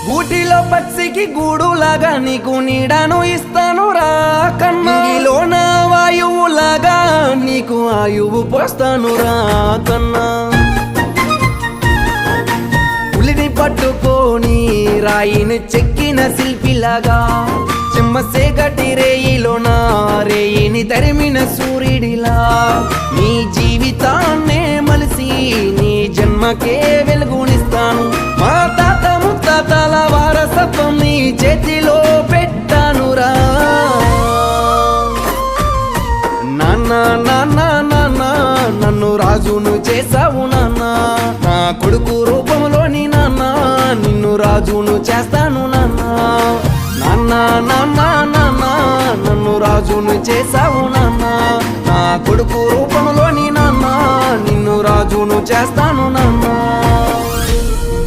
గూటిలో పక్షికి గూడులాగా నీకు నీడను ఇస్తాను రా కన్నా, నీలోన వాయువులాగా నీకు ఆయువు పోస్తాను రా కన్నా. పులిని పట్టుకొని రాయిని చెక్కిన శిల్పిలాగా, చెమ్మసేగటి రేయిలోన రేయిని తరిమిన సూర్యుడిలా, నీ జీవితాన్నే మలిసి నీ జన్మకే వెలుగునిస్తాను. మా తాత ముత్తాతల వారసత్వం నీ చేతిలో పెట్టానురా. నాన్న నాన్న నాన్న నన్ను రాజును చేసావు నాన్న, నా కొడుకు రూపంలోని నాన్న నిన్ను రాజును చేస్తాను నాన్న. నాన్న నాన్న నాన్న నన్ను రాజును చేసావు నాన్న, నా కొడుకు రూపంలోని నాన్న నిన్ను రాజును చేస్తాను నాన్న.